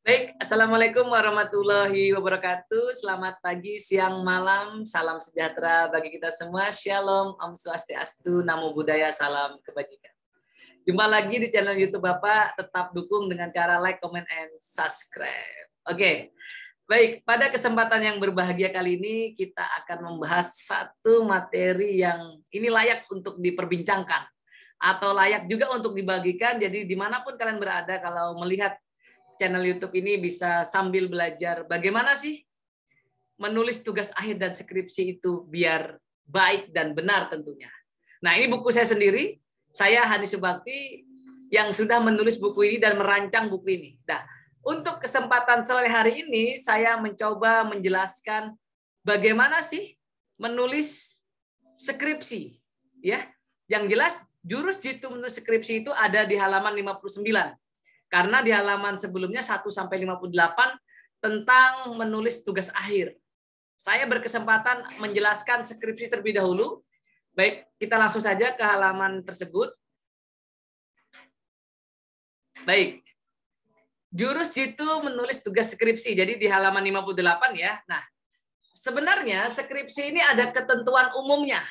Baik, Assalamualaikum warahmatullahi wabarakatuh. Selamat pagi, siang, malam. Salam sejahtera bagi kita semua. Shalom, Om Swastiastu, Namo Buddhaya, salam kebajikan. Jumpa lagi di channel YouTube Bapak. Tetap dukung dengan cara like, comment, and subscribe. Oke, baik. Pada kesempatan yang berbahagia kali ini, kita akan membahas satu materi yang ini layak untuk diperbincangkan. Atau layak juga untuk dibagikan. Jadi dimanapun kalian berada, kalau melihat channel YouTube ini bisa sambil belajar bagaimana sih menulis tugas akhir dan skripsi itu biar baik dan benar tentunya. Nah, ini buku saya sendiri. Saya Hani Subakti yang sudah menulis buku ini dan merancang buku ini. Nah, untuk kesempatan sore hari ini saya mencoba menjelaskan bagaimana sih menulis skripsi, ya. Yang jelas jurus jitu menulis skripsi itu ada di halaman 59. Karena di halaman sebelumnya 1-58 tentang menulis tugas akhir. Saya berkesempatan menjelaskan skripsi terlebih dahulu. Baik, kita langsung saja ke halaman tersebut. Baik. Jurus jitu menulis tugas skripsi. Jadi di halaman 58 ya. Nah, sebenarnya skripsi ini ada ketentuan umumnya.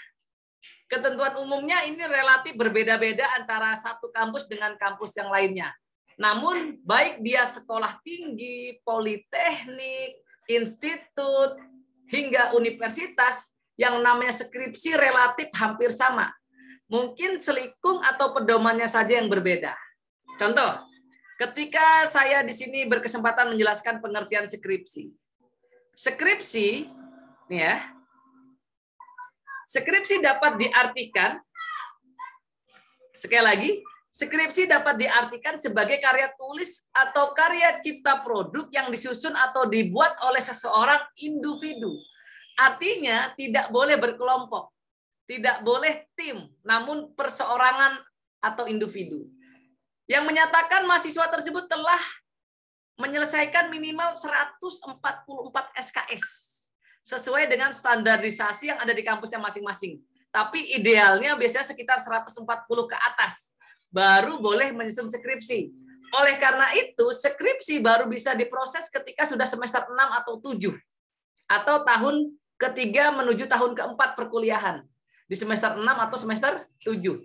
Ketentuan umumnya ini relatif berbeda-beda antara satu kampus dengan kampus yang lainnya. Namun baik dia sekolah tinggi, politeknik, institut, hingga universitas, yang namanya skripsi relatif hampir sama. Mungkin selikung atau pedomannya saja yang berbeda. Contoh, ketika saya di sini berkesempatan menjelaskan pengertian skripsi. Skripsi, nih ya, skripsi dapat diartikan, sekali lagi, skripsi dapat diartikan sebagai karya tulis atau karya cipta produk yang disusun atau dibuat oleh seseorang individu. Artinya tidak boleh berkelompok, tidak boleh tim, namun perseorangan atau individu. Yang menyatakan mahasiswa tersebut telah menyelesaikan minimal 144 SKS sesuai dengan standarisasi yang ada di kampusnya masing-masing. Tapi idealnya biasanya sekitar 140 ke atas. Baru boleh menyusun skripsi. Oleh karena itu, skripsi baru bisa diproses ketika sudah semester 6 atau 7. Atau tahun ketiga menuju tahun keempat perkuliahan. Di semester 6 atau semester 7.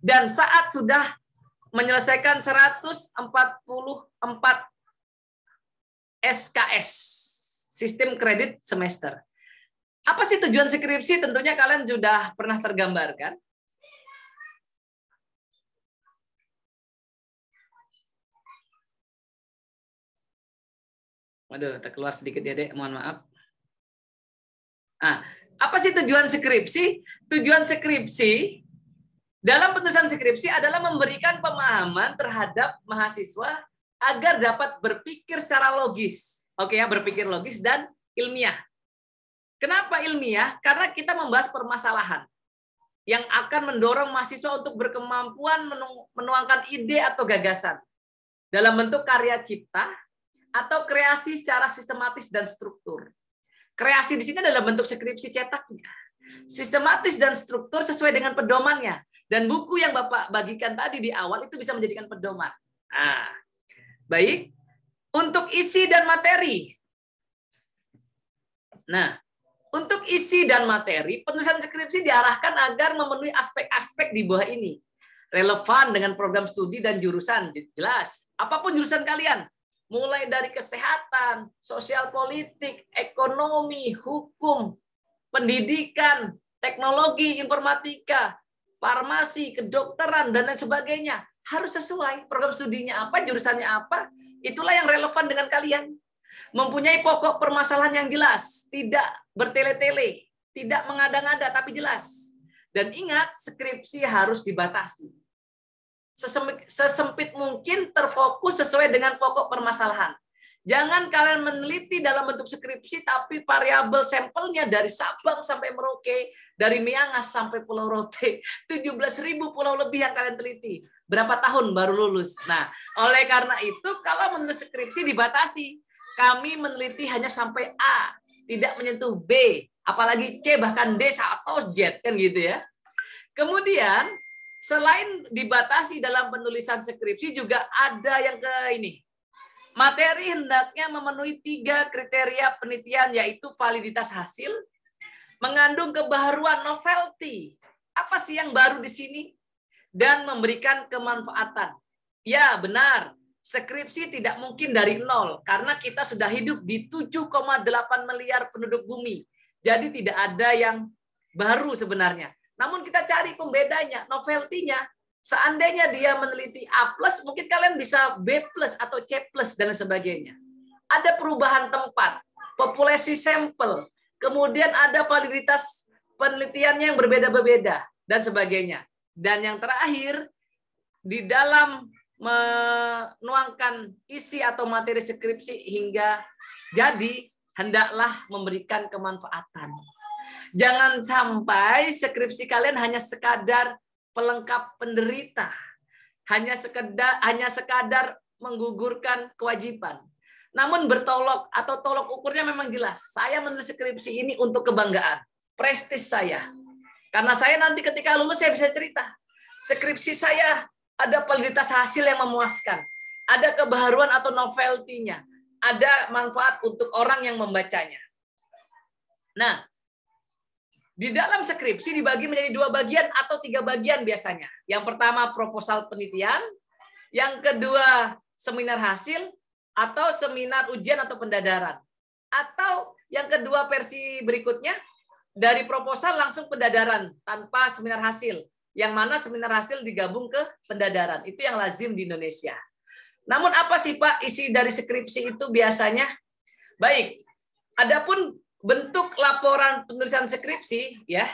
Dan saat sudah menyelesaikan 144 SKS, sistem kredit semester. Apa sih tujuan skripsi? Tentunya kalian sudah pernah tergambarkan. Waduh, terkeluar sedikit ya, Dek. Mohon maaf. Nah, apa sih tujuan skripsi? Tujuan skripsi dalam penulisan skripsi adalah memberikan pemahaman terhadap mahasiswa agar dapat berpikir secara logis. Oke ya, berpikir logis dan ilmiah. Kenapa ilmiah? Karena kita membahas permasalahan yang akan mendorong mahasiswa untuk berkemampuan menuangkan ide atau gagasan dalam bentuk karya cipta atau kreasi secara sistematis dan struktur. Kreasi di sini adalah bentuk skripsi cetaknya. Sistematis dan struktur sesuai dengan pedomannya. Dan buku yang Bapak bagikan tadi di awal itu bisa menjadikan pedoman. Nah, baik. Untuk isi dan materi. Nah, untuk isi dan materi, penulisan skripsi diarahkan agar memenuhi aspek-aspek di bawah ini. Relevan dengan program studi dan jurusan. Jelas. Apapun jurusan kalian. Mulai dari kesehatan, sosial politik, ekonomi, hukum, pendidikan, teknologi, informatika, farmasi, kedokteran, dan lain sebagainya. Harus sesuai program studinya apa, jurusannya apa. Itulah yang relevan dengan kalian. Mempunyai pokok permasalahan yang jelas, tidak bertele-tele, tidak mengada-ngada, tapi jelas. Dan ingat, skripsi harus dibatasi. Sesempit mungkin terfokus sesuai dengan pokok permasalahan. Jangan kalian meneliti dalam bentuk skripsi, tapi variabel sampelnya dari Sabang sampai Merauke, dari Miangas sampai Pulau Rote, 17.000 pulau lebih yang kalian teliti. Berapa tahun baru lulus? Nah, oleh karena itu, kalau menulis skripsi dibatasi. Kami meneliti hanya sampai A, tidak menyentuh B, apalagi C, bahkan D atau Z, kan gitu ya. Kemudian, selain dibatasi dalam penulisan skripsi juga ada yang ke ini. Materi hendaknya memenuhi 3 kriteria penelitian, yaitu validitas hasil, mengandung kebaruan novelty. Apa sih yang baru di sini? Dan memberikan kemanfaatan. Ya, benar. Skripsi tidak mungkin dari nol, karena kita sudah hidup di 7,8 miliar penduduk bumi. Jadi tidak ada yang baru sebenarnya. Namun kita cari pembedanya, novelty-nya. Seandainya dia meneliti A+, mungkin kalian bisa B+ atau C+ dan sebagainya. Ada perubahan tempat, populasi sampel, kemudian ada validitas penelitiannya yang berbeda-beda dan sebagainya. Dan yang terakhir, di dalam menuangkan isi atau materi skripsi hingga jadi, hendaklah memberikan kemanfaatan. Jangan sampai skripsi kalian hanya sekadar pelengkap penderita, hanya sekadar menggugurkan kewajiban. Namun bertolok atau tolok ukurnya memang jelas. Saya menulis skripsi ini untuk kebanggaan, prestis saya. Karena saya nanti ketika lulus saya bisa cerita. Skripsi saya ada validitas hasil yang memuaskan, ada kebaruan atau novelty-nya, ada manfaat untuk orang yang membacanya. Nah, di dalam skripsi dibagi menjadi 2 bagian atau 3 bagian biasanya. Yang pertama proposal penelitian, yang kedua seminar hasil, atau seminar ujian atau pendadaran. Atau yang kedua versi berikutnya, dari proposal langsung pendadaran tanpa seminar hasil. Yang mana seminar hasil digabung ke pendadaran. Itu yang lazim di Indonesia. Namun apa sih Pak isi dari skripsi itu biasanya? Baik, adapun bentuk laporan penulisan skripsi, ya,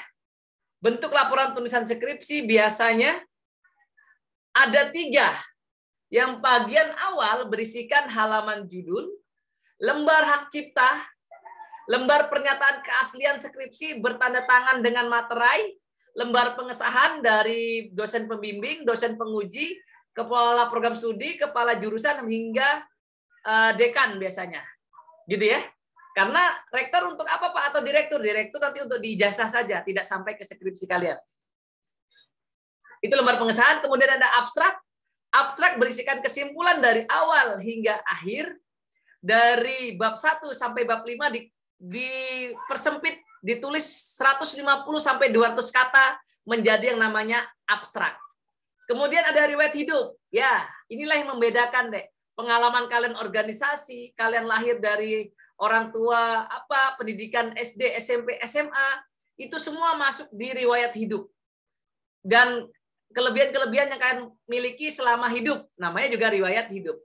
bentuk laporan penulisan skripsi biasanya ada 3. Yang bagian awal berisikan halaman judul, lembar hak cipta, lembar pernyataan keaslian skripsi bertanda tangan dengan materai, lembar pengesahan dari dosen pembimbing, dosen penguji, kepala program studi, kepala jurusan, hingga dekan biasanya. Gitu ya. Karena rektor untuk apa Pak? Atau direktur? Direktur nanti untuk diijazah saja, tidak sampai ke skripsi kalian. Itu lembar pengesahan, kemudian ada abstrak. Abstrak berisikan kesimpulan dari awal hingga akhir, dari bab 1 sampai bab 5 dipersempit, ditulis 150 sampai 200 kata menjadi yang namanya abstrak. Kemudian ada riwayat hidup. Ya, inilah yang membedakan deh. Pengalaman kalian organisasi, kalian lahir dari orang tua apa, pendidikan SD, SMP, SMA, itu semua masuk di riwayat hidup. Dan kelebihan-kelebihan yang kalian miliki selama hidup, namanya juga riwayat hidup.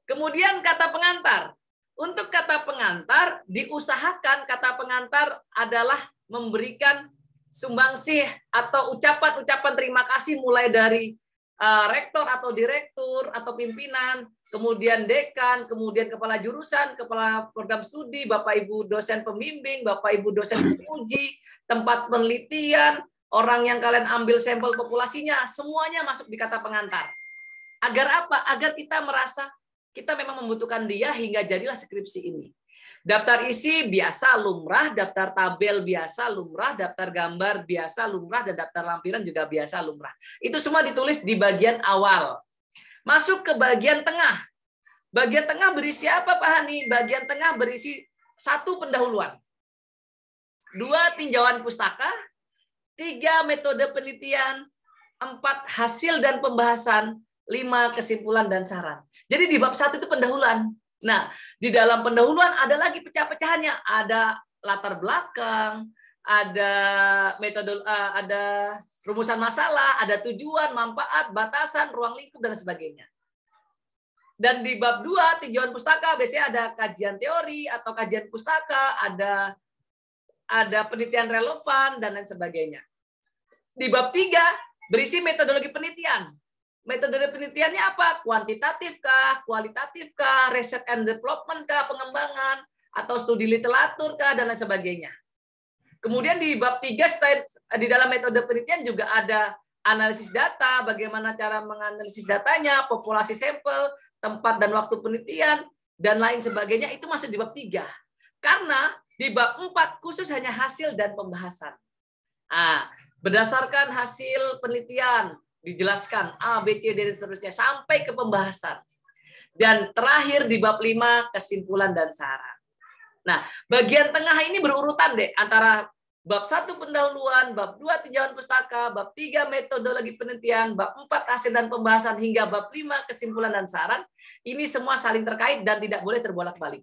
Kemudian kata pengantar. Untuk kata pengantar, diusahakan kata pengantar adalah memberikan sumbangsih atau ucapan-ucapan terima kasih mulai dari rektor atau direktur atau pimpinan, kemudian dekan, kemudian kepala jurusan, kepala program studi, Bapak Ibu dosen pembimbing, Bapak Ibu dosen penguji, tempat penelitian, orang yang kalian ambil sampel populasinya, semuanya masuk di kata pengantar. Agar apa? Agar kita merasa kita memang membutuhkan dia hingga jadilah skripsi ini. Daftar isi biasa lumrah, daftar tabel biasa lumrah, daftar gambar biasa lumrah, dan daftar lampiran juga biasa lumrah. Itu semua ditulis di bagian awal. Masuk ke bagian tengah. Bagian tengah berisi apa Pak Hani? Bagian tengah berisi 1 pendahuluan, 2 tinjauan pustaka, 3 metode penelitian, 4 hasil dan pembahasan, 5 kesimpulan dan saran. Jadi di bab 1 itu pendahuluan. Nah, di dalam pendahuluan ada lagi pecah-pecahannya, ada latar belakang, ada metode, ada rumusan masalah, ada tujuan, manfaat, batasan, ruang lingkup dan sebagainya. Dan di bab 2 tinjauan pustaka biasanya ada kajian teori atau kajian pustaka, ada penelitian relevan dan lain sebagainya. Di bab 3 berisi metodologi penelitian. Metode penelitiannya apa? Kuantitatif kah, kualitatif kah, research and development kah, pengembangan, atau studi literatur kah, dan lain sebagainya. Kemudian di bab 3 di dalam metode penelitian juga ada analisis data, bagaimana cara menganalisis datanya, populasi sampel, tempat dan waktu penelitian, dan lain sebagainya, itu masuk di bab 3. Karena di bab 4 khusus hanya hasil dan pembahasan. Berdasarkan hasil penelitian, dijelaskan A, B, C, D, dan seterusnya sampai ke pembahasan. Dan terakhir di bab 5 kesimpulan dan saran. Nah, bagian tengah ini berurutan deh antara bab 1 pendahuluan, bab 2 tinjauan pustaka, bab 3 metodologi penelitian, bab 4 hasil dan pembahasan hingga bab 5 kesimpulan dan saran. Ini semua saling terkait dan tidak boleh terbolak-balik.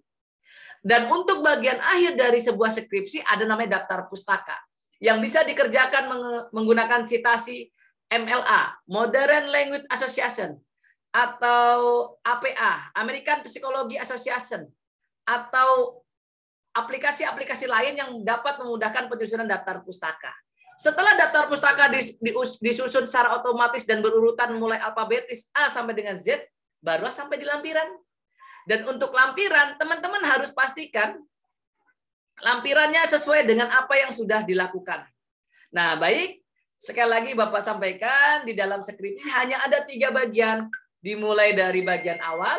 Dan untuk bagian akhir dari sebuah skripsi ada namanya daftar pustaka yang bisa dikerjakan menggunakan citasi MLA, Modern Language Association, atau APA, American Psychology Association, atau aplikasi-aplikasi lain yang dapat memudahkan penyusunan daftar pustaka. Setelah daftar pustaka disusun secara otomatis dan berurutan mulai alfabetis A sampai dengan Z, baru sampai di lampiran. Dan untuk lampiran, teman-teman harus pastikan lampirannya sesuai dengan apa yang sudah dilakukan. Nah, baik. Sekali lagi Bapak sampaikan, di dalam skripsi hanya ada 3 bagian. Dimulai dari bagian awal,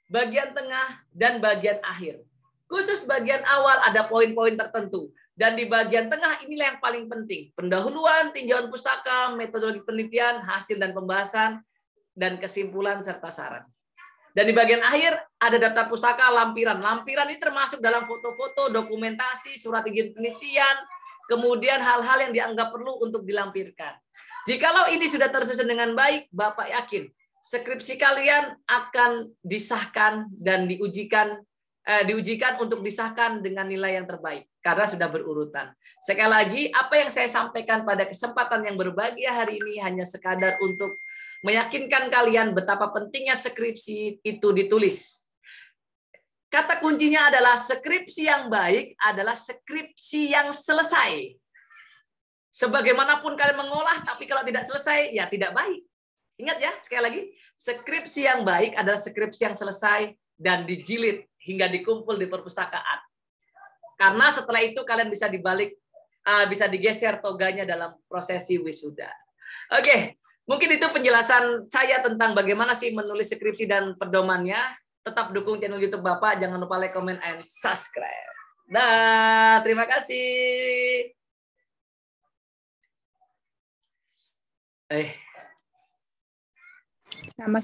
bagian tengah, dan bagian akhir. Khusus bagian awal ada poin-poin tertentu. Dan di bagian tengah inilah yang paling penting. Pendahuluan, tinjauan pustaka, metodologi penelitian, hasil dan pembahasan, dan kesimpulan serta saran. Dan di bagian akhir ada daftar pustaka, lampiran. Lampiran ini termasuk dalam foto-foto, dokumentasi, surat izin penelitian, kemudian hal-hal yang dianggap perlu untuk dilampirkan. Jikalau ini sudah tersusun dengan baik, Bapak yakin skripsi kalian akan disahkan dan diujikan untuk disahkan dengan nilai yang terbaik karena sudah berurutan. Sekali lagi, apa yang saya sampaikan pada kesempatan yang berbahagia hari ini hanya sekadar untuk meyakinkan kalian betapa pentingnya skripsi itu ditulis. Kata kuncinya adalah skripsi yang baik adalah skripsi yang selesai. Sebagaimanapun kalian mengolah, tapi kalau tidak selesai, ya tidak baik. Ingat ya, sekali lagi, skripsi yang baik adalah skripsi yang selesai dan dijilid hingga dikumpul di perpustakaan. Karena setelah itu kalian bisa bisa digeser toganya dalam prosesi wisuda. Oke. Mungkin itu penjelasan saya tentang bagaimana sih menulis skripsi dan pedomannya. Tetap dukung channel YouTube Bapak. Jangan lupa like, comment, and subscribe. Dah, terima kasih. Sama-sama.